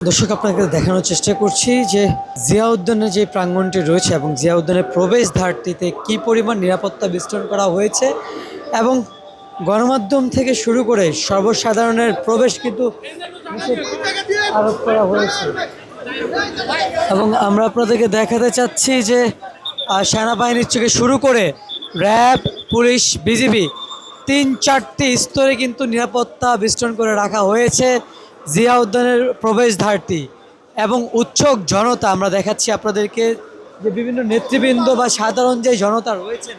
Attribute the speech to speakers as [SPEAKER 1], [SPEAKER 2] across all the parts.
[SPEAKER 1] দর্শক আপনাকে দেখানোর চেষ্টা করছি যে জিয়া উদ্যানের যে প্রাঙ্গণটি রয়েছে এবং জিয়া উদ্যানের প্রবেশদ্বারটিতে কি পরিমাণ নিরাপত্তা বেষ্টন করা হয়েছে এবং গণমাধ্যম থেকে শুরু করে সর্বসাধারণের প্রবেশ কিন্তু নিষেধ আরোপ করা হয়েছে। এবং আমরা আপনাদেরকে দেখাতে চাচ্ছি যে সেনাবাহিনীর থেকে শুরু করে র্যাব, পুলিশ, বিজিবি ৩-৪টি স্তরে কিন্তু নিরাপত্তা বেষ্টন করে রাখা হয়েছে জিয়া উদ্যানের প্রবেশদ্বারটি। এবং উৎসুক জনতা আমরা দেখাচ্ছি আপনাদেরকে যে বিভিন্ন নেতৃবৃন্দ বা সাধারণ যে জনতা রয়েছেন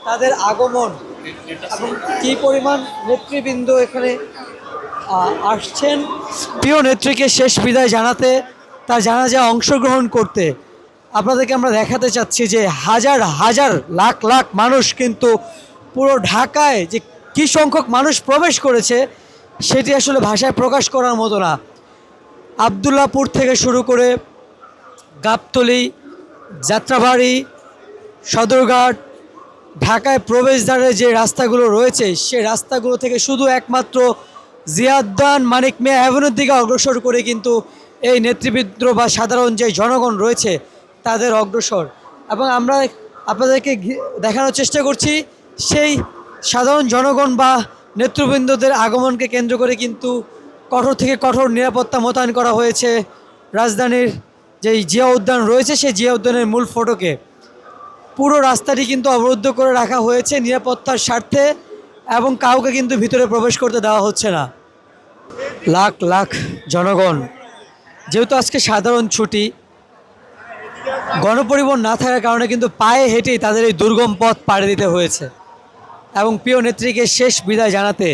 [SPEAKER 1] তাদের আগমন এবং কী পরিমাণ নেতৃবৃন্দ এখানে আসছেন প্রিয় নেত্রীকে শেষ বিদায় জানাতে, তার জানাজায় অংশগ্রহণ করতে। আপনাদেরকে আমরা দেখাতে চাচ্ছি যে হাজার হাজার লাখ লাখ মানুষ কিন্তু পুরো ঢাকায় যে কী সংখ্যক মানুষ প্রবেশ করেছে সেটি আসলে ভাষায় প্রকাশ করার মতো না। আবদুল্লাপুর থেকে শুরু করে গাবতলী, যাত্রাবাড়ি, সদরঘাট, ঢাকায় প্রবেশদ্বারের যে রাস্তাগুলো রয়েছে সে রাস্তাগুলো থেকে শুধু একমাত্র জিয়া উদ্যান, মানিক মিয়া অ্যাভিনিউর দিকে অগ্রসর করে কিন্তু এই নেতৃবৃন্দ বা সাধারণ যে জনগণ রয়েছে তাদের অগ্রসর। এবং আমরা আপনাদেরকে দেখানোর চেষ্টা করছি সেই সাধারণ জনগণ বা নেতৃবৃন্দদের আগমনকে কেন্দ্র করে কিন্তু কঠোর থেকে কঠোর নিরাপত্তা মোতায়েন করা হয়েছে রাজধানীর যেই জিয়া উদ্যান রয়েছে সেই জিয়া উদ্যানের মূল ফটকে। পুরো রাস্তাটি কিন্তু অবরুদ্ধ করে রাখা হয়েছে নিরাপত্তার স্বার্থে এবং কাউকে কিন্তু ভিতরে প্রবেশ করতে দেওয়া হচ্ছে না। লাখ লাখ জনগণ, যেহেতু আজকে সাধারণ ছুটি, গণপরিবহন না থাকার কারণে কিন্তু পায়ে হেঁটেই তাদের এই দুর্গম পথ পাড়ি দিতে হয়েছে। এবং প্রিয় নেত্রীকে শেষ বিদায় জানাতে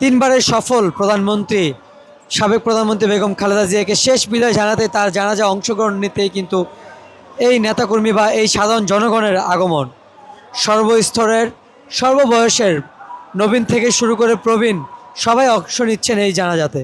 [SPEAKER 1] তিনবারের সফল প্রধানমন্ত্রী, সাবেক প্রধানমন্ত্রী বেগম খালেদা জিয়াকে শেষ বিদায় জানাতে তার জানাজা অংশগ্রহণ নিতেই কিন্তু এই নেতাকর্মী বা এই সাধারণ জনগণের আগমন। সর্বস্তরের, সর্ববয়সের, নবীন থেকে শুরু করে প্রবীণ সবাই অংশ নিচ্ছেন এই জানাজাতে।